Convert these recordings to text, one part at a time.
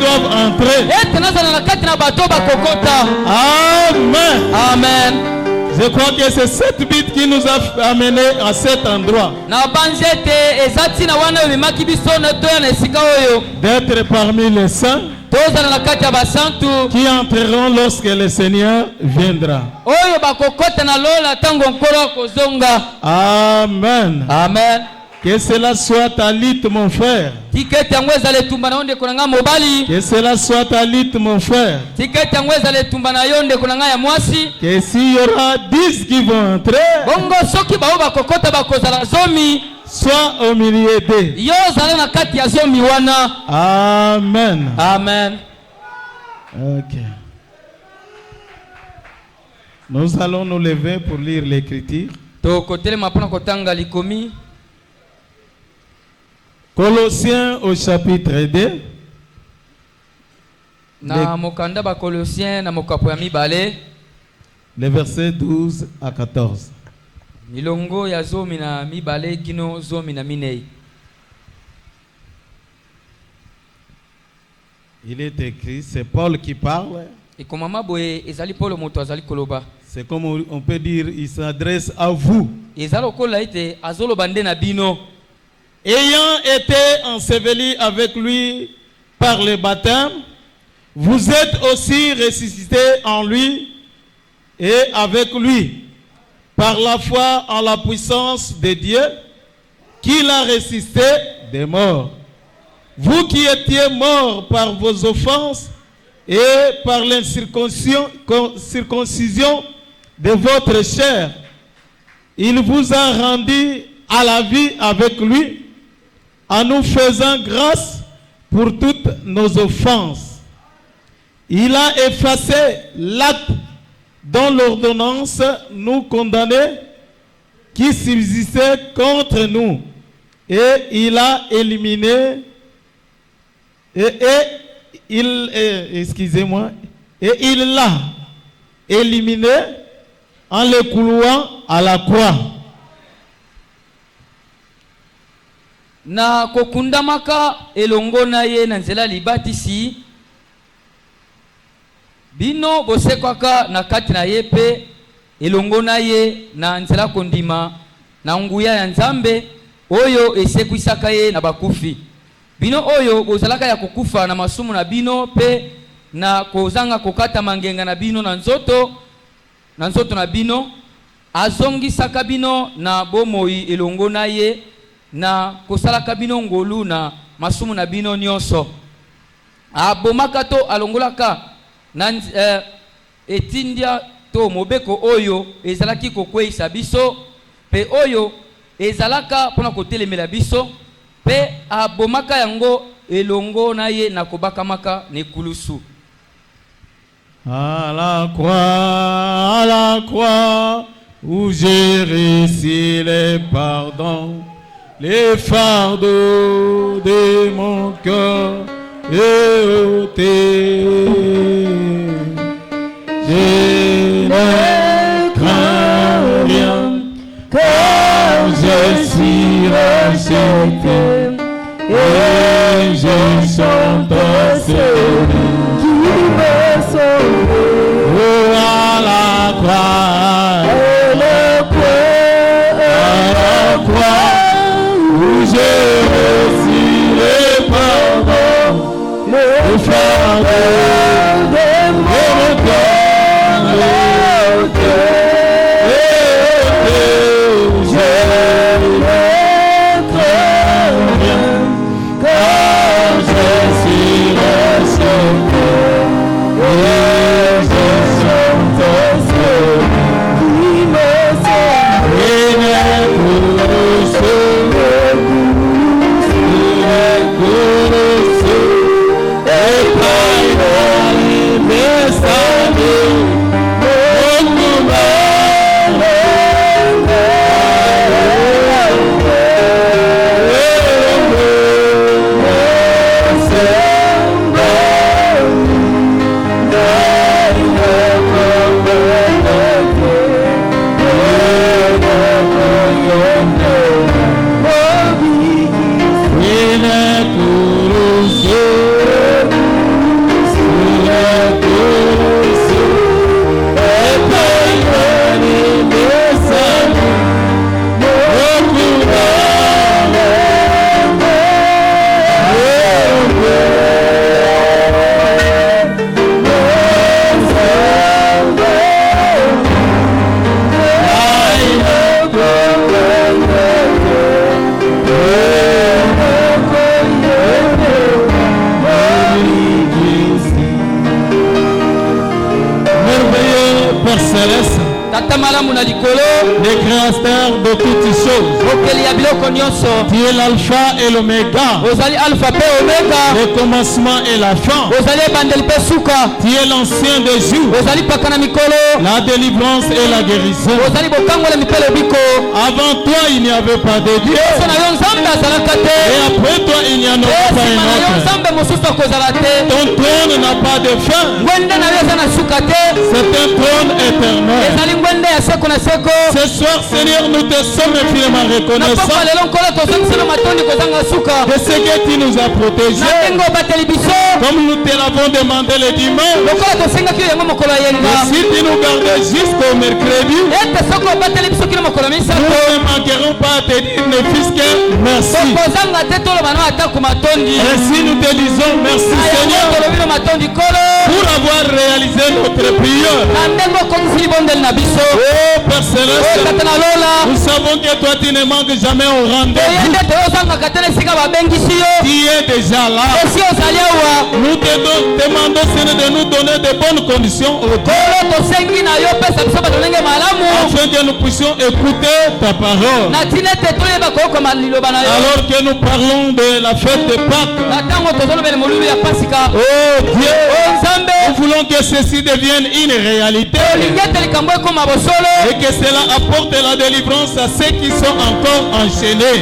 doivent entrer. Amen. Amen. Je crois que c'est cette bite qui nous a amenés à cet endroit. D'être parmi les saints qui entreront lorsque le Seigneur viendra. Amen. Amen. Que cela soit ta lutte, mon frère. Que cela soit ta lutte, mon frère. Que s'il y aura 10 qui vont entrer, sois au milieu d'eux. Amen. Amen. Ok. Nous allons nous lever pour lire l'écriture. Colossiens au chapitre 2. Les versets 12 à 14. Il est écrit, c'est Paul qui parle. C'est comme on peut dire, il s'adresse à vous. Ayant été ensevelis avec lui par le baptême, vous êtes aussi ressuscités en lui et avec lui, par la foi en la puissance de Dieu, qui l'a ressuscité des morts. Vous qui étiez morts par vos offenses et par l'incirconcision de votre chair, il vous a rendu à la vie avec lui, en nous faisant grâce pour toutes nos offenses. Il a effacé l'acte dont l'ordonnance nous condamnait, qui subsistait contre nous, et il a éliminé, et il l'a éliminé en le clouant à la croix. Na kokundamaka elongo na ye na nzela libatisi bino bosekwaka na kati na ye pe elongo na ye na nzela kondima na nguya ya Nzambe oyo esekwisaka ye na bakufi. Bino oyo bozalaka ya kukufa na masumu na bino pe na kozanga kokata mangenga na bino na nzoto na bino azongisaka bino na bomoi elongo na ye na kosalaka bino ngolu na masumu na bino nyonso. Abomaka to alongolaka na etindia to mobeko oyo ezalaki kokweisa biso pe oyo ezalaka pona kotelemela biso pe abomaka yango elongo na ye na kobakamaka ne kulusu. À la croix où j'ai reçu le pardon, les fardeaux de mon cœur et ôtés. Je ne crains rien, car je suis racheté et je chante celui qui m'a sauvé. Oh, à la croix, à la croix, où j'ai reçu le pardon, le fardeau de mon cœur est ôté. Je ne crains rien, car je suis racheté et je chante celui qui me sauve. Et le le créateur de toutes choses. Tu es l'alpha et l'oméga, le commencement et la fin. Tu es l'ancien des jours, la délivrance et la guérison. Avant toi il n'y avait pas de Dieu, et après toi il n'y en aura pas un autre. Ton trône n'a pas de fin, c'est un trône éternel. Ce soir Seigneur, nous te sommes infiniment reconnaissants de ce que tu nous as protégés, comme nous te l'avons demandé le dimanche. Et si tu nous gardais jusqu'au mercredi, nous ne manquerons pas à te dire ne fût-ce que merci. Ainsi nous te disons merci Seigneur pour avoir réalisé notre prière. Oh Père Céleste, nous savons que toi tu ne manques jamais au rendez-vous. Tu es déjà là. Nous te demandons Seigneur de nous donner de bonnes conditions afin que nous puissions écouter ta parole. Alors que nous parlons de la fête de Pâques, oh Dieu, nous voulons que ceci devienne une réalité et que cela apporte la délivrance à ceux qui sont encore enchaînés.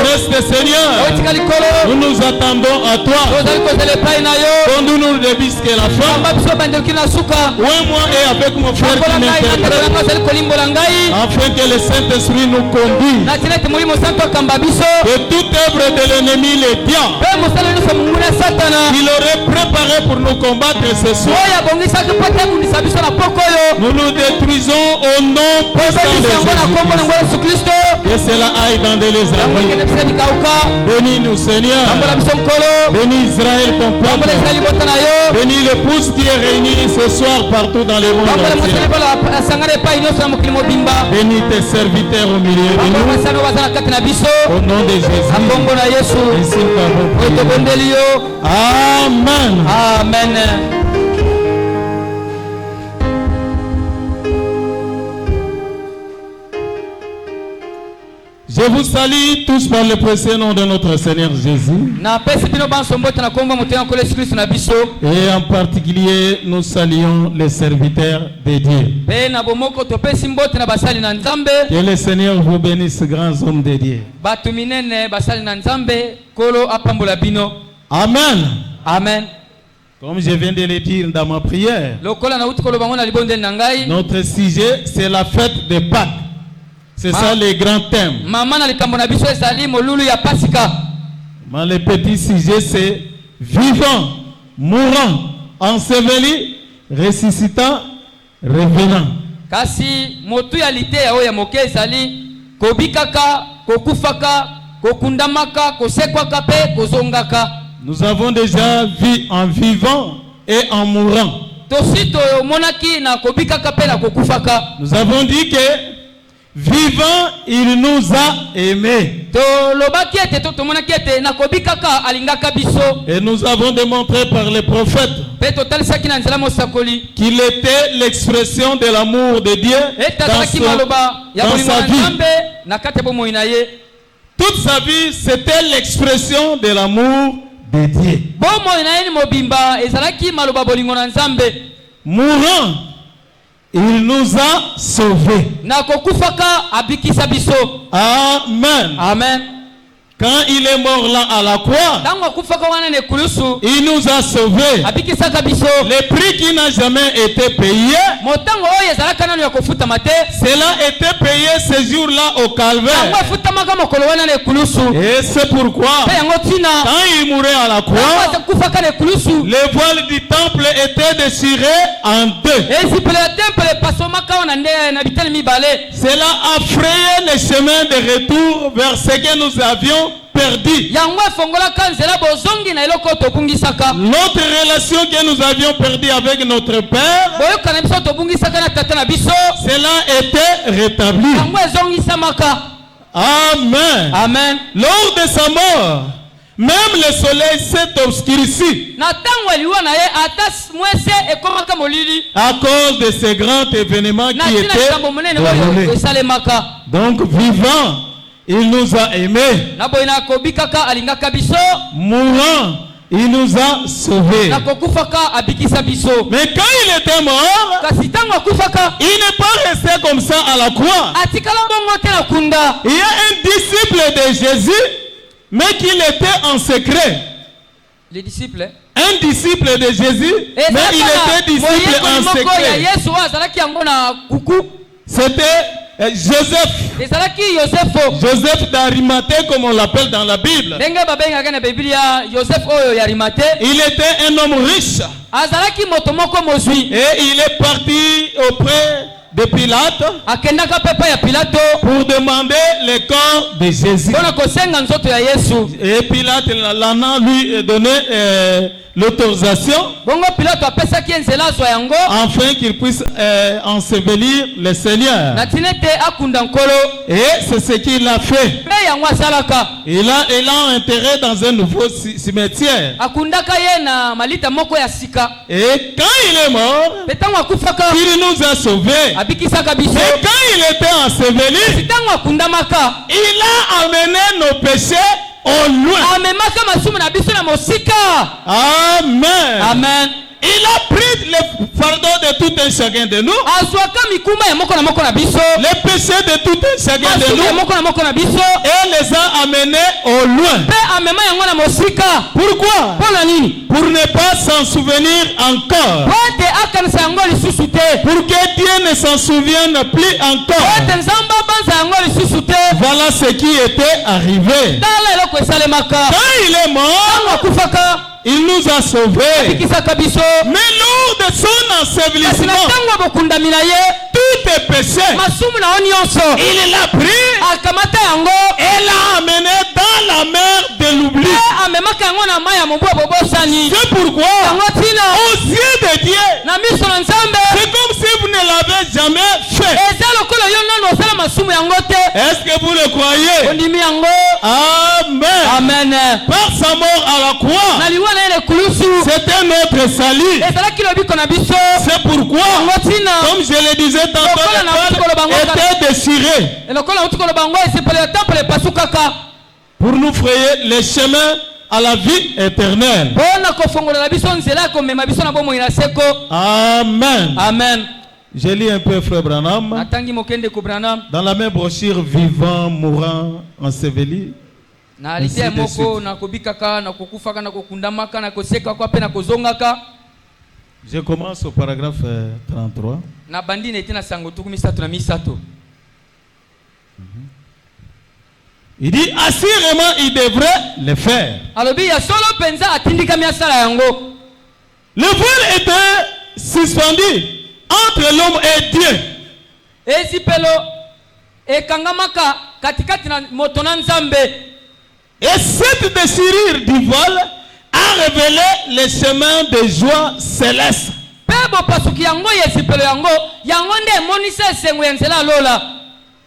Reste Seigneur, nous nous attendons à toi. Conduis-nous de jusqu'à la fin. Oui, moi et avec mon frère qui m'interprète, afin que le Saint-Esprit nous conduise. Que toute œuvre de l'ennemi les diable qu'il aurait préparé pour nous combattre ce soir, nous nous détruisons au nom puissant de Jésus-Christ. Que cela aille dans les amis. Bénis-nous Seigneur. Bénis Israël ton peuple. Bénis l'épouse qui est réunie ce soir partout dans le monde entier. Bénis tes serviteurs au milieu de nous. Au nom de Jésus. Ainsi nous avons prié. Amen. Amen. Je vous salue tous par le précieux nom de notre Seigneur Jésus. Et en particulier, nous saluons les serviteurs de Dieu. Que le Seigneur vous bénisse, grands hommes de Dieu. Amen. Amen. Comme je viens de le dire dans ma prière, notre sujet, c'est la fête de Pâques. C'est ça le grand thème. Mais le petit sujet, c'est vivant, mourant, enseveli, ressuscitant, revenant. Kasi motu ya lite ya oya moke ezali kobikaka, kokufaka, kokundamaka, kosekwaka pe kozongaka. Nous avons déjà vu en vivant et en mourant. Nous avons dit que vivant, il nous a aimés. Et nous avons démontré par les prophètes qu'il était l'expression de l'amour de Dieu dans sa vie. Toute sa vie, c'était l'expression de l'amour de Dieu. Mourant, il nous a sauvés. Amen. Amen. Quand il est mort là à la croix, il nous a sauvés. Le prix qui n'a jamais été payé, cela était payé ce jour-là au calvaire. Et c'est pourquoi, quand il mourait à la croix, le voile du temple était déchiré en deux. Cela a frayé le chemin de retour vers ce que nous avions perdu. Notre relation que nous avions perdue avec notre Père, cela était rétabli. Amen. Amen. Lors de sa mort, même le soleil s'est obscurci na tango aliwa na ye ata mwese ekomaka molili à cause de ces grands événements na qui tina étaient likambo monene oyo déroulés. esalemaka. Donc vivant, il nous a aimés. na boye na kobikaka alingaka biso Mourant, il nous a sauvés. na kokufaka abikisa biso. Mais quand il était mort, kasi tango akufaka il n'est pas resté comme ça à la croix. atikala bongo te na kunda. Il y a un disciple de Jésus, mais qu'il était en secret. les disciples Un disciple de Jésus, mais il était disciple en ya secret. yesu oyo azalaki yango na kuku C'était Joseph. ezalaki yosefo Joseph d'Arimathée, comme on l'appelle dans la Bible. ndenge babengaka na biblia yosefu oyo ya arimate. Il était un homme riche. azalaki moto moko mozwi Et il est parti auprès de Pilate akendaka pepa ya pilato pour demander le corps de Jésus. mpona kosenga nzoto ya yesu. Et Pilate l'en a lui donné l'autorisation bongo pilato apesaki nzela azwa yango afin qu'il puisse ensevelir le Seigneur. na tina ete akunda nkolo. Et c'est ce qu'il a fait. mpe yango asalaka Il l'a enterré dans un nouveau cimetière. akundaka ye na malita moko ya sika. Et quand il est mort, mpe ntango akufaka il nous a sauvés. abikisaka biso. Mais quand il était enseveli, ntango akundamaka il a amené nos péchés au loin. amemaka masumu na biso na mosika. Amen. amen. Il a pris le fardeau de tout un chacun de nous. azwaka mikuma ya moko na moko na biso. Les péchés de tout un chacun de masumu ya nous. moko na moko na biso. Et les a amenés au loin. mpe amema yango na mosika. Pourquoi? mpo na nini? Pour ne pas s'en souvenir encore. po ete akanisa yango lisusu te. Pour que Dieu ne s'en souvienne plus po encore. ete nzambe abanza yango lisusu te. Voilà ce qui était arrivé. tala eloko esalemaka. Quand il est ntango mort, akufaka il nous a sauvés. abikisaka biso. Mais lors de son kasi na ensevelissement, ntango ya bokundami na ye tout est péché. masumu na yo nyonso Il l'a pris akamata yango et l'a amené dans la mer de l'oubli. mpe amemaka yango na mai ya mobu ya bobosani. C'est pourquoi, yango ntina aux yeux de Dieu, na miso na nzambe c'est comme si vous ne l'avez jamais fait. eza lokola yo nano osala masumu yango te. Est-ce que vous le croyez? ondimi yango. Amen. amen. Par sa mort à la croix, na liwa na ye lekulusu c'était notre salut. ezalaki lobiko na biso. C'est pourquoi, yango ntina comme je le disais tantôt, l'étoile était déchirée lokola nauti koloba yango esepele ya temple epasukaka pour nous frayer le chemin à la vie éternelle. mpona kofongolela biso nzela ya komema biso na bomoi na seko. Amen. amen. Je lis un peu Frère Branham. natangi mokende ko Branham Dans la même brochure, vivant, mourant, enseveli. na lidia Ainsi de moko suite. na kobikaka na kokufaka na kokundamaka na kosekaka mpe na kozongaka. Je commence au paragraphe 33. na bandi na ete na sango tuku misato na misato. Il dit, assurément, il devrait le faire. alobi ya solo mpenza atindikami asala yango. Le voile était suspendu entre l'homme et Dieu. ezipelo ekangamaka katikati na moto na nzambe. Et cette déchirure du voile a révélé les chemins de joie céleste. mpe bopasuki yango ya ezipelo yango yango nde emonisa esengo ya nzela alola.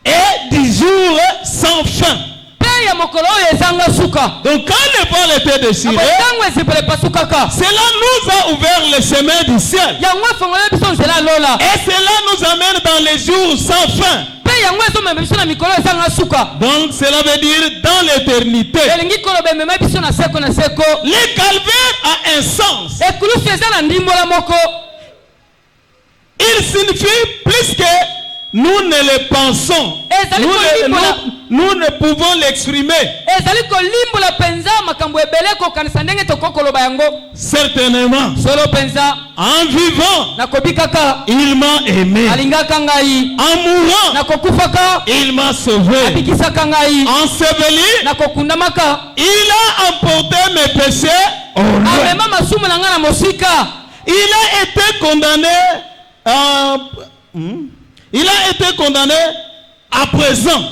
Et du jour sans fin. mpe ya mokolo oyo ezanga suka. Donc quand le voile était déchiré, ntango ezipelo epasukaka cela nous a ouvert le chemin du ciel. yango efongoli biso nzela alola. Et cela nous amène dans les jours sans fin. mpe yango ezomema biso na mikolo ezanga suka. Donc cela veut dire dans l'éternité. elingi koloba emema biso na seko na seko. Le calvaire a un sens. ekulusu eza na ndimbola moko. Il signifie plus que nous ne le pensons. Nous ne pouvons l'exprimer. ezali kolimbola penza makambo ebele kokanisa ndenge tokokoloba yango. Certainement. solo penza En vivant, na kobikaka il m'a aimé. alingaka ngai. En mourant, na kokufaka il m'a sauvé. abikisaka ngai. Enseveli, na kokundamaka il a emporté mes péchés au loin. amema masumu na ngai na mosika. Il a été condamné il a été condamné à présent.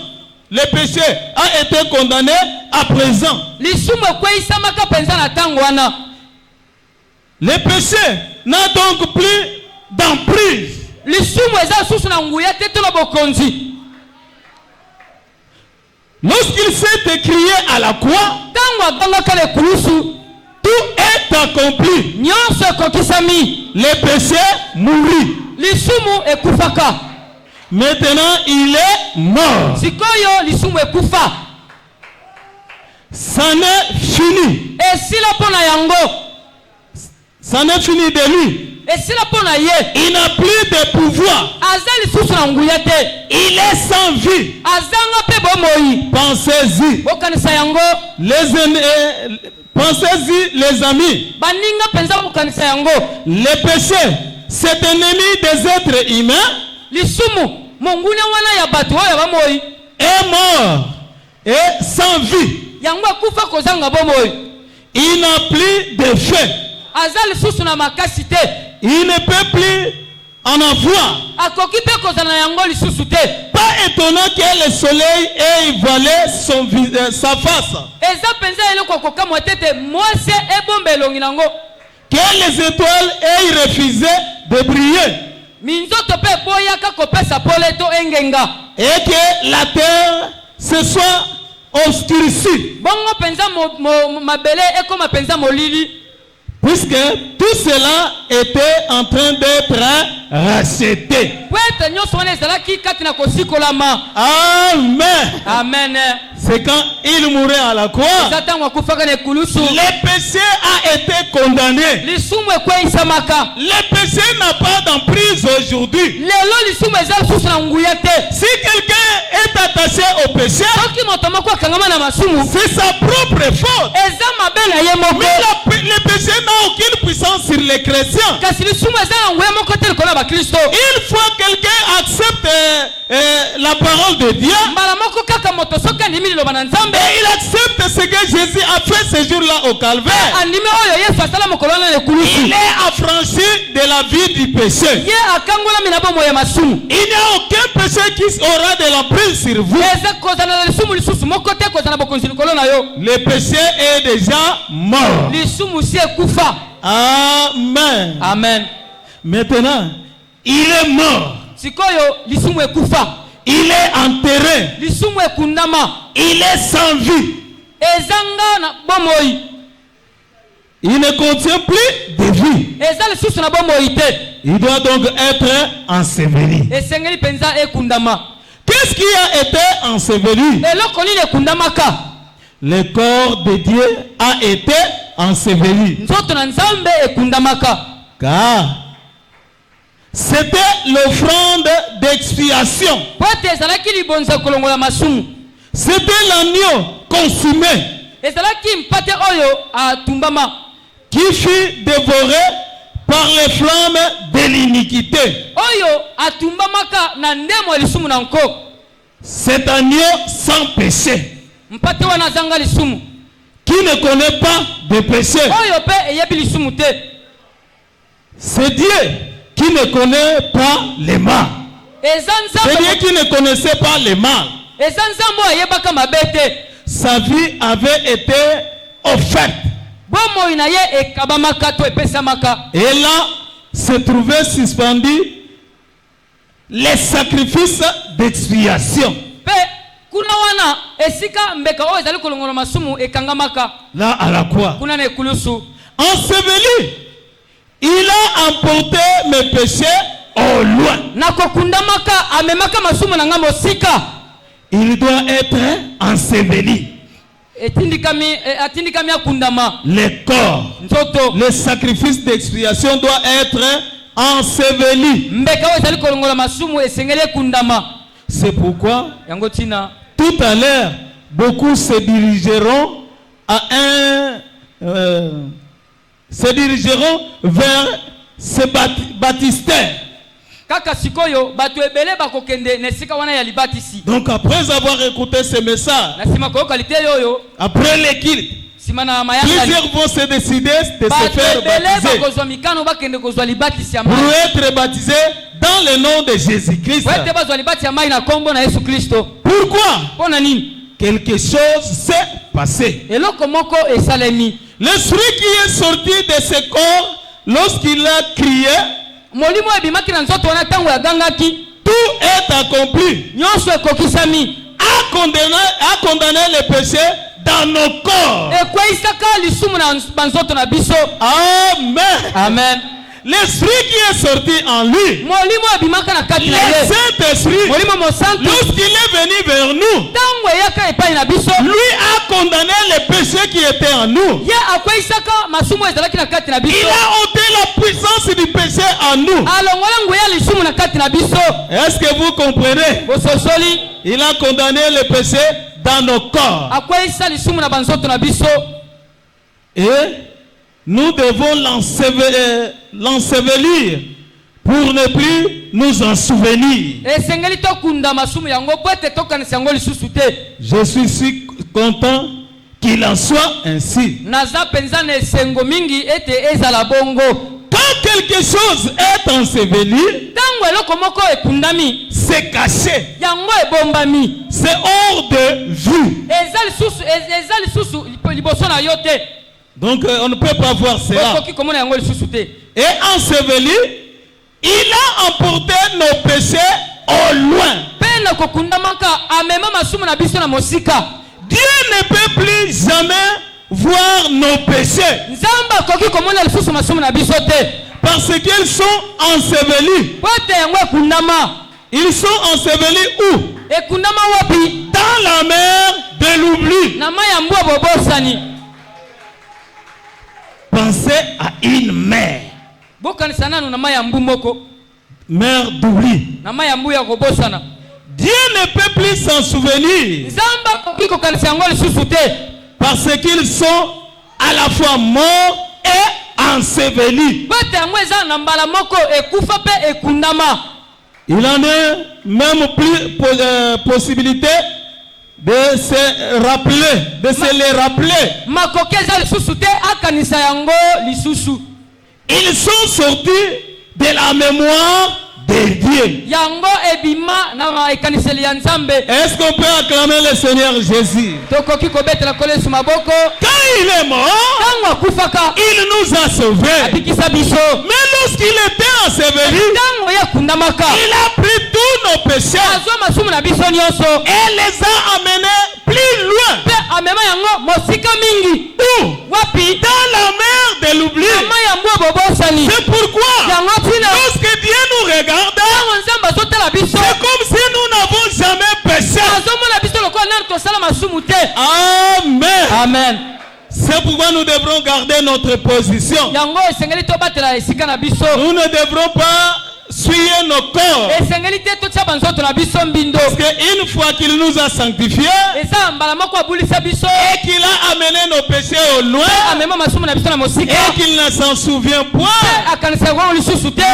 Le péché a été condamné à présent. lisumu ekweyisamaka penza na ntango wana. Le péché n'a donc plus d'emprise. lisumu eza susu na nguya te to na bokonzi. Lorsqu'il s'est écrié à la croix, tout est accompli. Les péchés mourent. Maintenant, il est mort. Ça n'est fini. Ça n'est fini de lui. Il n'a plus de pouvoir. Il est sans vie. Pensez-y. Pensez-y, les amis. Les péchés, c'est ennemi des êtres humains. Est mort et sans vie. Il n'a plus de feu. Il ne peut plus en avoir. Pas étonnant que le soleil ait voilé sa face. Que les étoiles aient refusé de briller. Et que la terre se soit obscurcie. Puisque tout cela était en train d'être racheté. Amen. Amen. C'est quand il mourait à la croix. Le péché a été condamné. Le péché n'a pas d'emprise aujourd'hui. Si quelqu'un est attaché au péché, c'est sa propre faute. Mais le péché n'a aucune puissance sur les chrétiens. Une fois quelqu'un accepte la parole de Dieu, et il accepte ce que Jésus a fait ce jour-là au calvaire, il est affranchi de la vie du péché. Il n'y a aucun péché qui aura de l'emprise sur vous. Le péché est déjà mort. Amen. Amen. Maintenant, il est mort. Il est enterré. Il est sans vie. Il ne contient plus de vie. Il doit donc être enseveli. Qu'est-ce qui a été enseveli? Le corps de Dieu a été enseveli. Car c'était l'offrande d'expiation. C'était l'agneau consumé qui fut dévoré par les flammes de l'iniquité. Cet agneau sans péché, qui ne connaît pas de péché. C'est Dieu qui ne connaît pas les mal. C'est Dieu qui ne connaissait pas les mal. Sa vie avait été offerte. Et là se trouvait suspendu les sacrifices d'expiation. Là à la croix. Enseveli, il a emporté mes péchés au loin. Il doit être enseveli. Le corps, le sacrifice d'expiation doit être enseveli. C'est pourquoi tout à l'heure, beaucoup se dirigeront vers ce baptistère. Donc après avoir écouté ce message, après les cultes, plusieurs vont se décider de se faire baptiser pour être baptisés dans le nom de Jésus-Christ. Pourquoi? Quelque chose s'est passé. L'esprit qui est sorti de ce corps lorsqu'il a crié, tout est accompli. a condamné le péché dans nos corps. Amen. Amen. L'esprit qui est sorti en lui, le Saint-Esprit, lorsqu'il est venu vers nous, lui a condamné les péchés qui étaient en nous. Il a ôté la puissance du péché en nous. Est-ce que vous comprenez? Il a condamné le péché dans nos corps. Et nous devons l'ensevelir pour ne plus nous en souvenir. Je suis si content qu'il en soit ainsi. Quand quelque chose est enseveli, c'est caché, c'est hors de vue. Donc on ne peut pas voir cela. Et enseveli, il a emporté nos péchés au loin. Dieu ne peut plus jamais voir nos péchés parce qu'ils sont ensevelis. Ils sont ensevelis où? Dans la mer de l'oubli. Pensez à une mer. Mer d'oubli. Dieu ne peut plus s'en souvenir parce qu'ils sont à la fois morts et ensevelis. Il en est même plus possibilité de se rappeler, de se les rappeler. Ils sont sortis de la mémoire de Dieu. Est-ce qu'on peut acclamer le Seigneur Jésus? Quand il est mort, il nous a sauvés. Mais lorsqu'il était enseveli, il a pris tous nos péchés et les a amenés plus loin. Où? Dans la mer de l'oubli. C'est pourquoi lorsque Dieu nous regarde, c'est comme si nous n'avons jamais péché. Amen. Amen. C'est pourquoi nous devrons garder notre position. Nous ne devrons pas souiller nos corps. Parce qu'une fois qu'il nous a sanctifiés et qu'il a amené nos péchés au loin et qu'il ne s'en souvient point,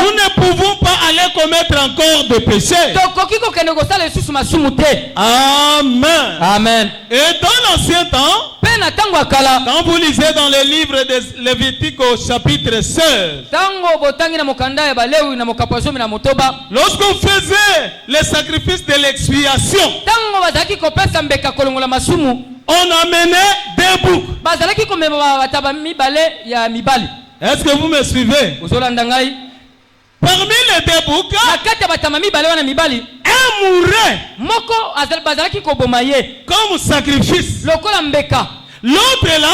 nous ne pouvons pas aller commettre encore de péchés. Amen. Amen. Et dans l'ancien temps, quand vous lisez dans le livre de Lévitique au chapitre 16, lorsqu'on faisait le sacrifice de l'expiation, on amenait des boucs. Est-ce que vous me suivez? Parmi les deux boucs, un mourait comme sacrifice. L'autre là,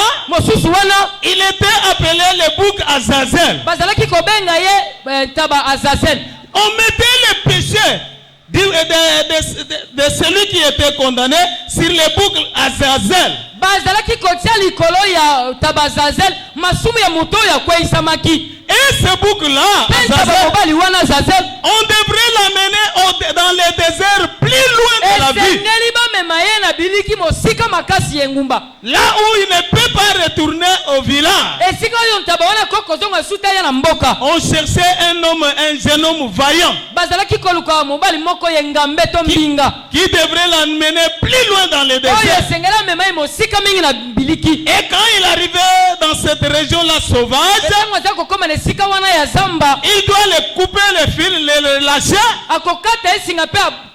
il était appelé le bouc Azazel. On mettait le péché de celui qui était condamné sur le bouc Azazel. Et ce bouc-là, on devrait l'amener dans le désert plus loin de la ville. Là où il ne peut pas retourner au village. On cherchait un jeune homme vaillant qui devrait l'amener plus loin dans le désert. Et quand il arrivait dans cette région-là sauvage, il doit le couper, le fil, le lâcher.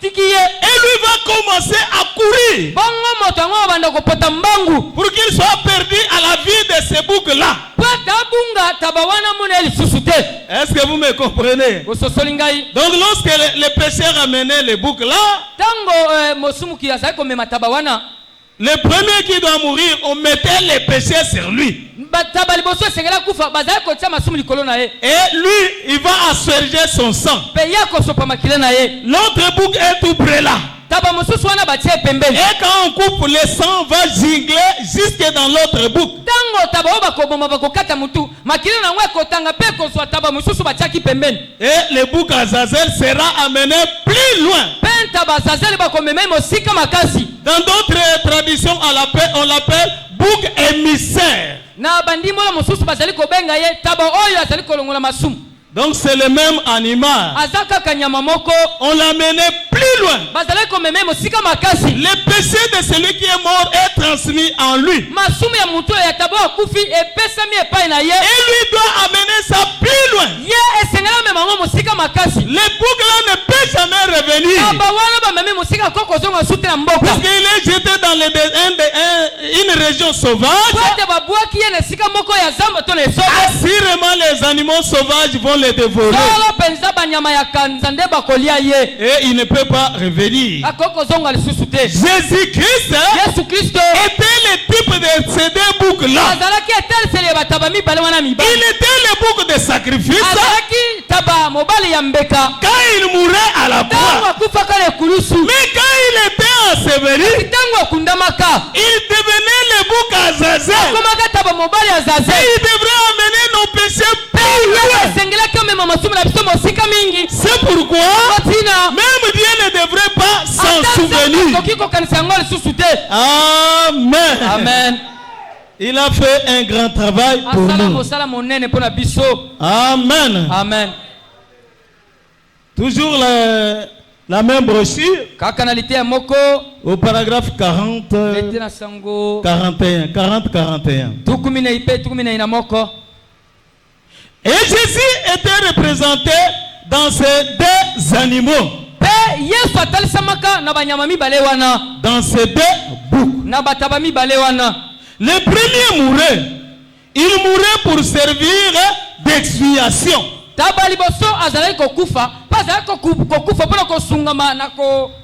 Et lui va commencer à courir pour qu'il soit perdu à la vie de ce bouc-là. abunga tabawana mona lisusu te. Est-ce que vous me comprenez? Bososoli ngai. Donc lorsque le pécheur amenait les boucs là, Tango mosumu ki azali komema tabawana, le premier qui doit mourir, on mettait les péchés sur lui. bataba liboso esengela kufa bazali kotia masumu likolo na ye. Et lui, il va asperger son sang. Pe ya kosopa makila na ye. L'autre bouc est tout près là. Taba mosusu wana batie pembeni. Et quand on coupe, le sang va gingler jusque dans l'autre bouc. Tango taba oba koboma bakokata mutu, makila na ngwe kotanga pe kozwa taba mosusu batiaki pembeni. Et le bouc Azazel sera amené plus loin. Pen taba Azazel bakomema mosika makasi. Dans d'autres traditions, on l'appelle bouc émissaire. Na bandimo la mosusu bazali kobenga ye taba oyo azali kolongola masumu. Donc c'est le même animal. Azaka kanyama moko. On l'a mené plus loin. Bazali komema mosika makasi. Le péché de celui qui est mort est transmis en lui. Masumu ya mutu ya taba akufi epesami epai na ye. Et lui doit amener ça plus loin. Ye esengela mema ngo mosika makasi. Le bouc là ne peut jamais revenir. Taba wana ba meme mosika koko zonga sute na mboka. Parce qu'il est jeté dans une région sauvage. Kwate babwaki ye na sika moko ya zamba to na esobe. Assurément les animaux sauvages vont les dévorer. Solo penza banyama ya kanza nde bakolia ye. Et il ne peut pas revenir. Akoko zonga lisusu te. Jésus-Christ Yesu Kristo était le type de ces deux boucs là. azalaki etelsele bataba mibale wana mibale. Il était le bouc de sacrifice. Azalaki taba mobali ya mbeka. Quand il mourait à la Tango croix. akufaka na ekulusu. Mais quand il était enseveli, Tango akundamaka. il devenait le bouc Azazel. Akomaka taba mobali ya Azazel. Et il devrait amener nos péchés plus loin. Esengelaki omema masumu na biso mosika mingi. C'est pourquoi Tina. même Dieu ne devrait pas s'en souvenir. Akoki kokanisa yango lisusu te. Amen. Amen. Il a fait un grand travail pour Asala nous. mosala monene pona biso. Amen. Amen. Toujours la même brochure Kaka na lite ya moko. au paragraphe 40, Lete na sango. 41, 40-41. Tukumi na ipe, tukumi na ina moko. Et Jésus était représenté dans ces deux animaux, Pe Yesu atalisamaka na banyama mibale wana. dans ces deux boucs. Na bataba mibale wana. Le premier mourait. Il mourait pour servir d'expiation. Taba liboso azalaki kokufa, pa azalaki kokufa pona kosungama na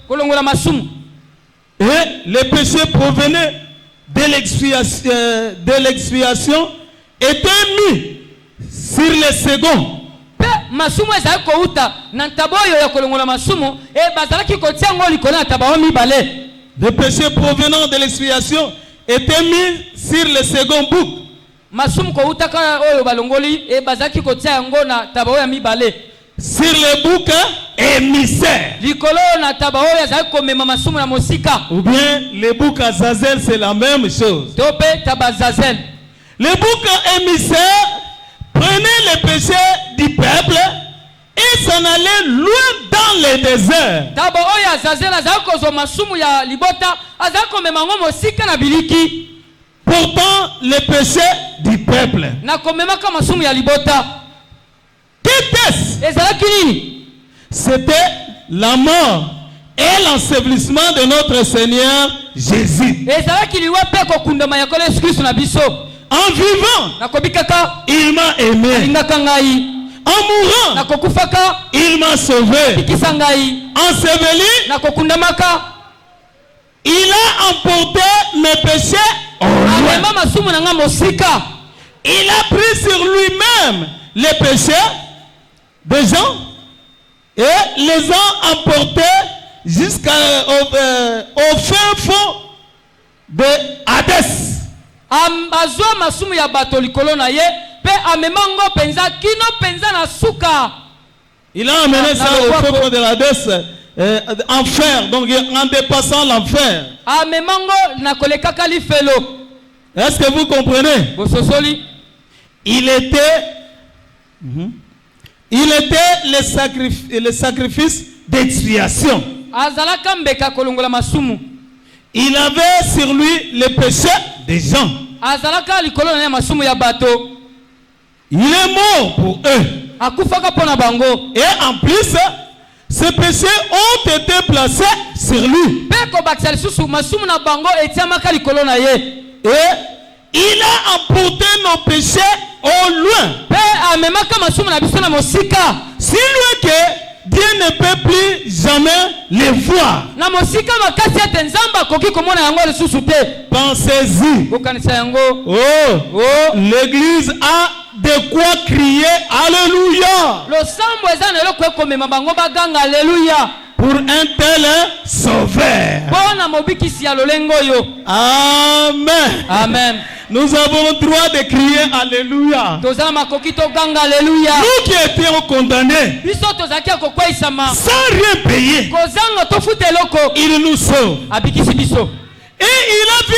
kolongola masumu. Et le péché provenait de l'expiation était mis sur le second. Pe masumu ezalaki kouta na ntaba oyo ya kolongola masumu, bazalaki kotia ngo likolo na taba o mibale. Le péché provenant de l'expiation était mis sur le second bouc. Masumu kouta ka oyo balongoli, bazalaki kotia yango na taba oyo ya mibale. Sur le bouc émissaire. Likolo na taba oyo azalaki komema masumu na mosika. Ou bien le bouc Azazel, c'est la même chose. Tope taba Azazel. Le bouc émissaire prenait les péchés du peuple et s'en allait loin dans le désert. Taba oyo Azazel azalaki kozwa masumu ya libota, azalaki komema ngo mosika na biliki. Pourtant, les péchés du peuple. Na komemaka masumu ya libota. Qu'était-ce? Ezalaki nini? C'était la mort et l'ensevelissement de notre Seigneur Jésus. Ezalaki liwa pe kokundama ya kole Yesu Kristo na biso. En vivant, Nakobikaka il m'a aimé. alingaka ngai. En mourant, Nakokufaka il m'a sauvé. bikisa ngai. Enseveli, Nakokundamaka il a emporté mes péchés au loin. amema masumu na nga mosika. Il a pris sur lui-même les péchés des gens et les a emportés au fin fond de Hadès. Azwa masumu ya bato likolo na ye pe amema ngo penza kino penza na suka. Il a amené ça au fin fond de l'Hadès, enfer, donc en dépassant l'enfer. Amema ngo na kolekaka lifelo. Est-ce que vous comprenez? Bososoli. Il était le sacrifice d'expiation. Azalaka mbeka kolongola masumu. Il avait sur lui le péché des gens. Azalaka likolo na masumu ya bato. Il est mort pour eux. Akufaka pona bango. Et en plus, ces péchés ont été placés sur lui. Peko bakisali susu masumu na bango etiamaka likolo na ye. Et il a emporté nos péchés au amemaka masumu na biso na mosika. Si lui que Dieu ne peut plus jamais les voir. Na mosika makasi ete nzamba koki komona yango lisusu te. Pensez-y. Bokanisa yango. Oh, l'église a de quoi crier Alléluia. Losambo eza na eloko ekomema bango baganga Alléluia. Pour un tel sauveur. Bona mobikisi ya lolengo yo. Amen. Amen. Nous avons le droit de crier Alléluia. Tozala makoki to ganga Alléluia. Nous qui étions condamnés Biso tozaki akokweisama. sans rien payer, Kozanga tofuta eloko. il nous sauve. Abikisi biso. Et il a vu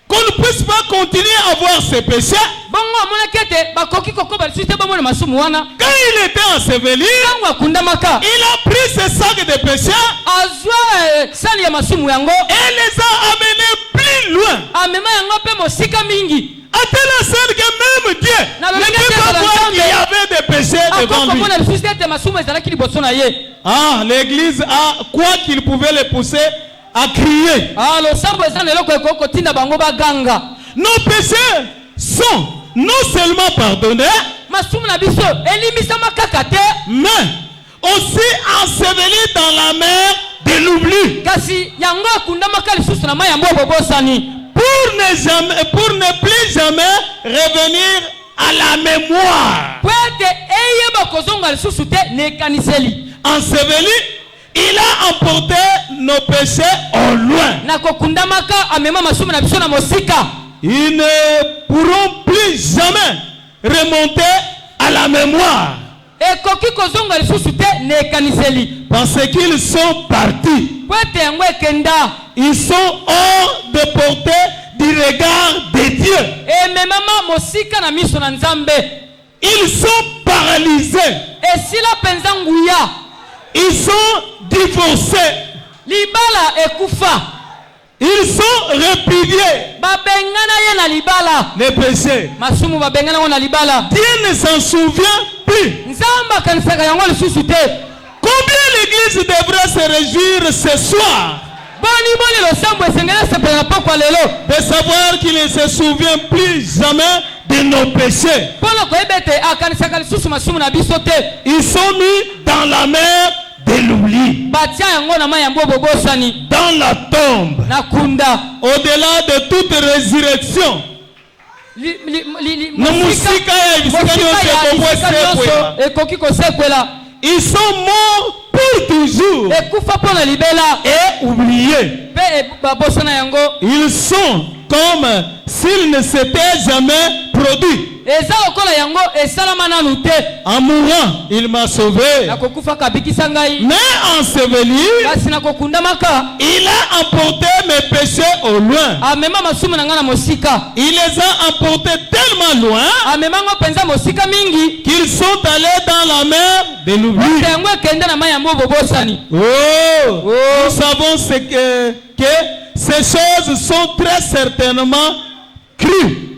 qu'on ne puisse pas continuer à avoir ces péchés. Bongo amona kete bakoki kokoba lisusu te bomona masumu wana. Quand il était enseveli, Tango akundamaka. il a pris ses sacs de péchés Azwa sali ya masumu yango. et les a amenés plus loin. Amema yango pe mosika mingi. À telle sorte que même Dieu ne peut pas voir qu'il y avait des péchés devant lui. Akomona lisusu te masumu ezalaki liboso na ye. Ah, l'église a quoi qu'il pouvait les pousser à crier. Ah, losambo eza na eloko ekoko tinda bango baganga. Nos péchés sont non seulement pardonnés, Masumu na biso elimisama kaka te, mais aussi ensevelis dans la mer de l'oubli. kasi yango akundamaka lisusu na mai ya mbobo bosani. Pour ne plus jamais revenir à la mémoire. Po ete eyeba kozonga lisusu te na ekaniseli. Enseveli, il a emporté nos péchés au loin. Na kokundamaka amema masumu na biso na mosika. Ils ne pourront plus jamais remonter à la mémoire. Ekoki kozonga lisusu te na ekaniseli. Parce qu'ils sont partis. Po ete yango ekenda. Ils sont hors de portée du regard de Dieu. Ememama mosika na miso na Nzambe. Ils sont paralysés. Esila penza nguya. Ils sont divorcés. Libala ekufa. Ils sont répudiés. Babengana ye na libala. Les péchés. Masumu babengana ngo na libala. Dieu ne s'en souvient plus. Nzamba kanisaka yango lisusu te. Combien l'église devrait se réjouir ce soir Boni boni losambo esengela sepela pokwa lelo. de savoir qu'il ne se souvient plus jamais de nos péchés. Polo koyebete akanisaka lisusu masumu na biso te. Ils sont mis dans la mer de l'oubli, Batia yango na mai ya mbobo bosani. dans la tombe, Na kunda. au-delà de toute résurrection. Mosika ya ekoki kosekwela. Ils sont morts pour toujours Ekufa po na libela. et oubliés. Pe babosana yango. Ils sont comme s'ils ne s'étaient jamais produits. Eza lokola yango esalama nanu te. En mourant, il m'a sauvé. Na kokufa kabikisa ngai. Mais enseveli, Kasi na kokundamaka. il a emporté mes péchés au loin. Amema masumu na nga na mosika. Il les a emportés tellement loin Amema ngo penza mosika mingi. qu'ils sont allés dans la mer de l'oubli. Yango ekende na mai ya mbobo bosani. Oh, nous savons que ces choses sont très certainement crues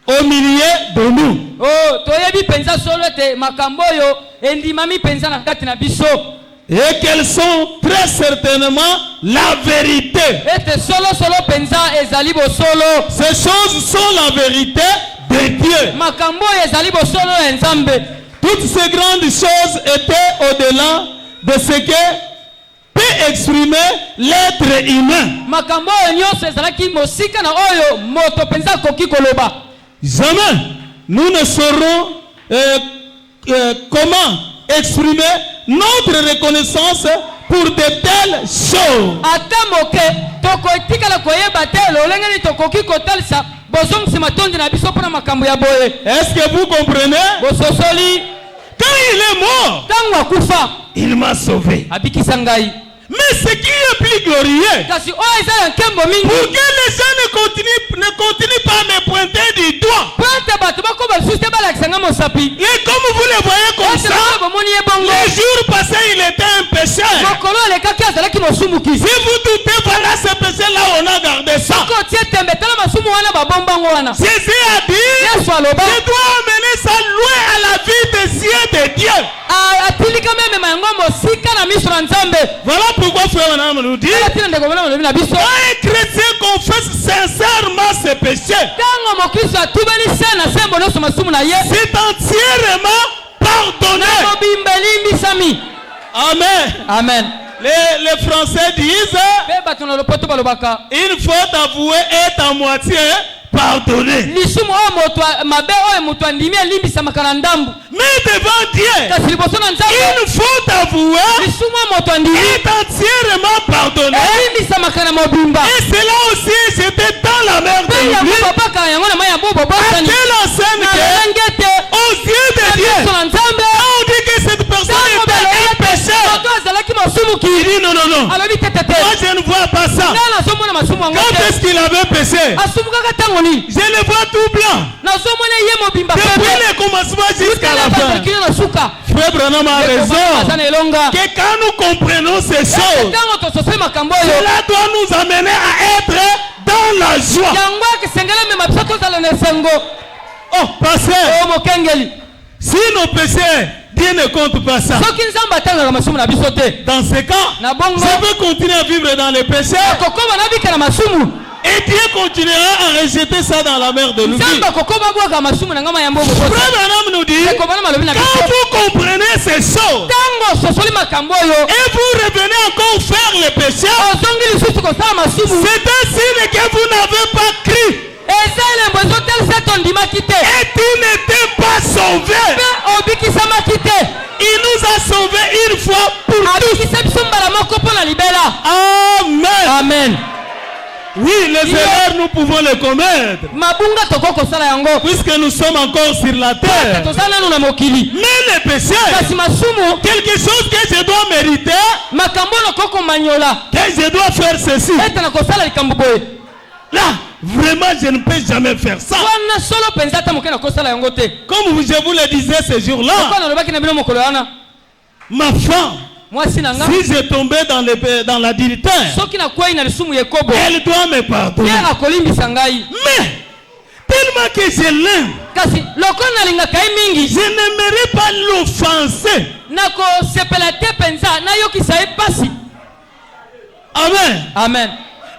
au milieu de nous. Oh, toyebi penza solo te makambo yo endimami penza na kati na biso. Et qu'elles sont très certainement la vérité. Ete solo penza ezali bo solo. Ces choses sont la vérité de Dieu. Makambo ezali bo solo ya Nzambe. Toutes ces grandes choses étaient au-delà de ce que peut exprimer l'être humain. Makambo nyonso ezalaki mosika na oyo moto penza koki koloba. Jamais nous ne saurons comment exprimer notre reconnaissance pour de telles choses. Ata moke toko etikala koyeba te lolenge ni tokoki kotalisa bozongisi matondi na biso pona makambo ya boye. Est-ce que vous comprenez? Bososoli Quand il est mort, tango akufa il m'a sauvé. abikisa ngai. Mais ce qui est plus glorieux, Kasi oyo eza ya nkembo mingi. pour que les gens ne continuent pas à me pointer du doigt. Po ete bato bakoba lisusu te balakisa nga mosapi. Et comme vous le voyez comme Ete ça, bomoni ye bongo. les jours passés, il était un pécheur. Mokolo elekaki azalaki mosumuki. Si vous doutez, voilà ce péché-là, on a gardé ça. Soko tie tembe tala masumu wana babombango wana. Jésus a dit, Yesu aloba. je dois amener ça loin à la vie des yeux de Dieu. Atilika meme yango mosika na miso na Nzambe. Voilà pourquoi frère Manam nous dit, Atina ndeko mwana molobi na biso. quand un chrétien confesse sincèrement ses péchés, Tango mokristo atubali se na sembo nyonso masumu na ye c'est entièrement pardonné. na mobimba elimbisami. Amen. Amen. Les Français disent Pe bato na lopoto balobaka une faute avouée est à moitié pardonnée. lisumu oyo moto mabe oyo moto andimi elimbisamaka na ndambu. Mais devant Dieu, Kasi liboso na Nzambe une faute avouée lisumu oyo moto andimi est entièrement pardonnée. elimbisamaka na mobimba. Et cela aussi, j'étais dans la mer de Pe yango l'oubli. babaka yango na mai ya bobo À bosani telle enseigne na que, lengete aux yeux de Dieu, na Nzambe on dit que cette personne était un pécheur. moto azalaki masumu Il dit non, non, non. alobi tetete Moi, je ne vois pas ça. nga nazomona masumu yango Quand te est-ce qu'il avait péché? asumukaka ntango nini Je le vois tout blanc. nazomona ye mobimba Depuis le commencement jusqu'à la fin. kino na suka Frère Branham a aza raison. na elonga Que quand nous comprenons ces choses, ntango tosose makambo oyo cela doit nous amener à être dans la joie. yango akisengeli mema biso tozala na esengo. Oh, pasteur, o mokengeli si nos péchés, Dieu ne compte pas ça. soki nzambe atangaka masumu na biso te Dans ce cas, na bongo je veux continuer à vivre dans les péchés akokoma nabika na masumu et Dieu continuera à rejeter ça dans la mer de l'oubli. nzambe akokoma bwaka masumu na ngama ya mbobo Frère Branham nous dit, ekobana malobi na biso quand vous comprenez ces choses ntango ososoli makambo oyo et vous revenez encore faire les péchés, ozongi lisusu kosala masumu c'est un signe que vous n'avez pas cru eza elembo ezotelisa ete ondimaki te et tu n'étais pas sauvé. mpe obikisamaki te. Il nous a sauvés une fois pour tous. abikisa biso mbala moko mpo na libela. Amen. Amen. Oui, les erreurs, nous pouvons les commettre. mabunga tokoki kosala yango Puisque nous sommes encore sur la terre. tozala nanu na mokili. Mais les péchés, kasi masumu quelque chose que je dois mériter, makambo nakoki komanyola que je dois faire ceci. ete na kosala likambo boye Là, vraiment, je ne peux jamais faire ça. wana solo mpenza ata moke na kosala yango te. Comme je vous le disais ce jour-là, oko nalobaki na bino mokolo wana ma femme, mwasi na nga si je tombais dans la dignité, soki nakwei na lisumu yekobo elle doit me pardonner. ye akolimbisa ngai. Mais, tellement que je l'aime, kasi lokola nalingaka ye mingi je n'aimerais pas l'offenser. nakosepela te mpenza nayokisa ye pasi. Amen. Amen.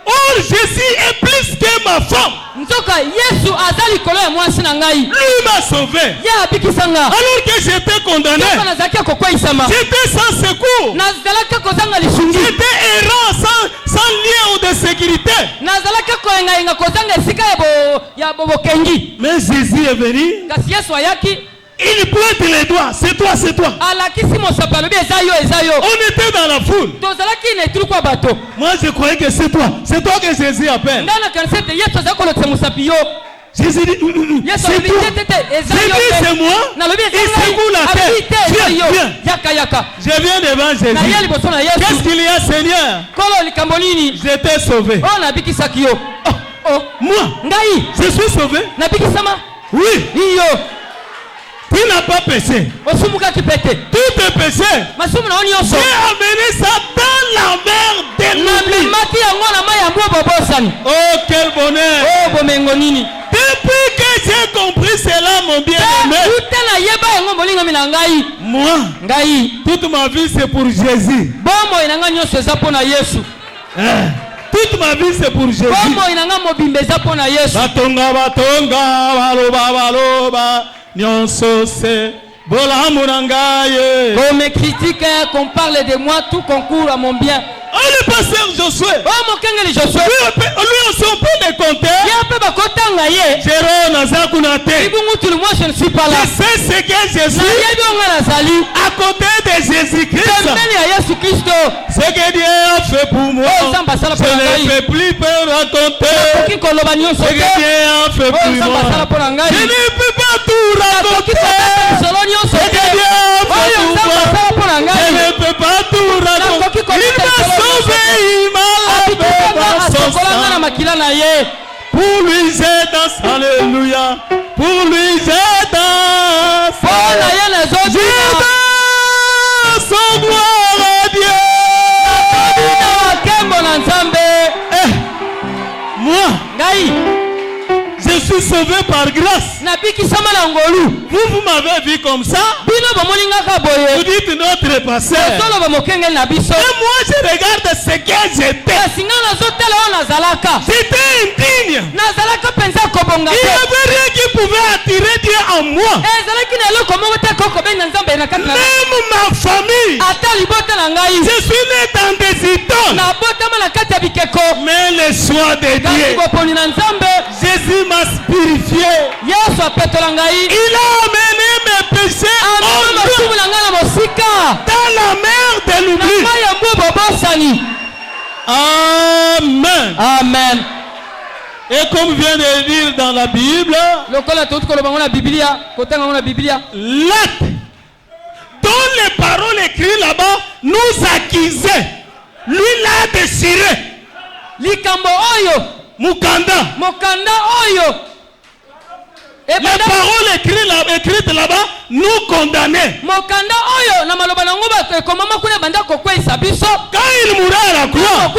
Or, Jésus est plus que ma femme. nzoka yesu aza likolo ya mwasi na ngai Lui m'a sauvé. ye abikisa nga. Alors que j'étais condamné, soka nazalaki akokweisama j'étais sans secours, nazalaki kozanga lisungi j'étais errant sans lien ou de sécurité. nazalaki koyengayenga kozanga esika ya bokengi. Mais Jésus est venu, kasi yesu ayaki il pointe les doigts. C'est toi, c'est toi. alakisi mosapi alobi eza yo eza yo. On était dans la foule. tozalaki na etulu kwa bato Moi, je croyais que c'est toi. C'est toi que Jésus appelle. ngai nakanisa ete yesu azali kolokisa mosapi yo. Jésus dit, yesu c'est alobi toi. te te te eza J'ai yo dit, te. c'est moi. nalobi Il eza secoue la ngai alobi te tête. eza Viens, yo viens. yaka yaka Je viens devant na ye Jésus. liboso na Qu'est-ce yesu qu'il y a, Seigneur? kolo likambo nini J'étais sauvé. oyo nabikisaki yo. Oh, Moi, ngai je suis sauvé. nabikisama Oui. iyo Tu n'as pas péché. osumukaki pete Tout est péché. masumu na yo nyonso J'ai amené ça dans la mer de l'oubli. namemaki yango na mai ya mbwa bobosani. Oh, quel bonheur. o bomengo nini Depuis que j'ai compris cela, mon bien-aimé, ute nayeba yango molingami na ngai moi, ngai toute ma vie, c'est pour Jésus. bomoi na ngai nyonso eza mpo na yesu. Hein? Toute ma vie, c'est pour Jésus. bomoi na ngai mobimba eza mpo na yesu. Batonga, batonga, baloba, baloba, nyonso se, bolamu na ngai. On me critique qu'on parle de moi, tout concourt à mon bien. Oh, le pasteur Josué. Oh mokengeli Josué Lui aussi, on peut les compter. ye mpe bakotanga ye Jérôme Nazakunate. ibungutulu moi je ne suis pas là Je sais ce que je suis nayebi onga nazali à côté de Jésus-Christ. pembeni ya yesu kristo. Ce que Dieu a fait pour moi, Oh, Nzambe asala je mpo na ne ngai peux plus raconter. nakoki koloba nyonso Ce que te Dieu a fait oyo pour nzambe asala moi, mpo na je ngai ne peux pas tout nakoki raconter. kobeta lisolo nyonso Ce te que Dieu a fait oyo pour nzambe moi, asala mpo na je ngai ne peux pas tout raconter. Il m'a sauvé, il m'a lavé abikisanga dans son asokolanga na sang. makila na ye. Pour lui je danse, alléluia. Pour lui je danse. mpo na ye Je nazobina danse en gloire à Dieu. bina makembo na nzambe. Moi, ngai je suis sauvé par grâce. nabikisama na ngolu. Vous m'avez vu comme ça. bino bomolingaka Vous boye dites notre passé. toloba mokengeli na biso. Et moi, je regarde ce que j'étais. kasi nga nazotala oyo nazalaka J'étais indigne. nazalaka mpenza kobonga Il n'y te. avait rien qui pouvait attirer Dieu en moi. Même ma famille. Je suis né dans des idoles. Mais le choix de Dieu. Jésus m'a purifié. Il a amené mes péchés dans la mer de l'oubli. Amen. Amen. Et comme vient de dire dans la Bible, l'acte dont les paroles écrites là-bas nous accusaient, lui l'a désiré. Likambo oyo Mukanda. oyo. Les paroles écrites là-bas nous condamnaient. Mokanda oyo na maloba na ngoba komama kuna banda kokwesa biso. Quand il mourait à la croix,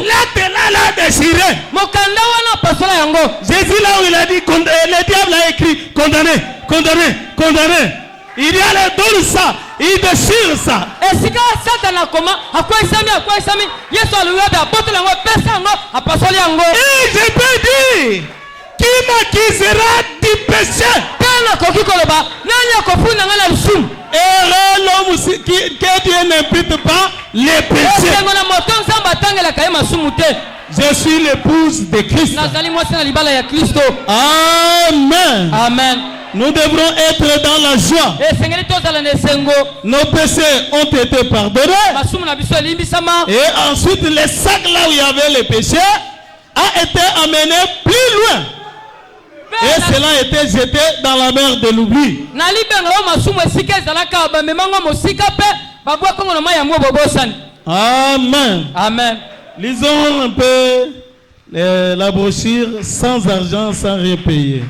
l'acte là l'a désiré. Mokanda wana pasola yango. Jésus là où il a dit, le diable a écrit condamné, condamné, condamné. Il y a le donne ça, il déchire ça. Esika satana koma akwesami Yesu aluyabe apote lango pesa ngo apasoli yango. Et je peux dire, qui m'accusera du péché? Tana koki koloba nani akofuna ngala lusum. Et l'homme que Dieu n'impute pas les péchés. Je suis l'épouse de Christ. Amen. Amen. Nous devrons être dans la joie. Nos péchés ont été pardonnés. Et ensuite, le sac là où il y avait les péchés a été amené plus loin. Et cela a été jeté dans la mer de l'oubli. Amen. Amen. Lisons un peu la brochure sans argent, sans rien payer.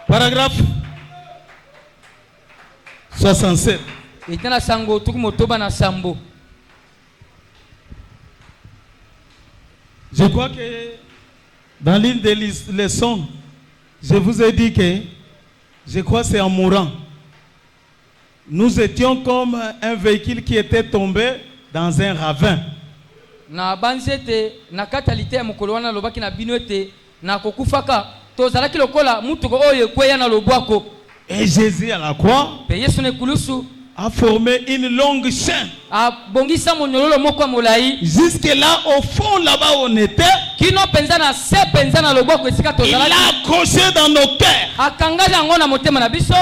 Paragraphe 67. Je crois que dans l'une des leçons, je vous ai dit que je crois que c'est en mourant. Nous étions comme un véhicule qui était tombé dans un ravin. Na banzete na katalite ya mukolo wana lobaki na binoete na kokufaka tozalaki lokola mutuko oyo kweya na lobwako. Et Jésus à la croix a formé une longue chaîne. Jusque là, au fond, là-bas où on était, il a accroché dans nos cœurs.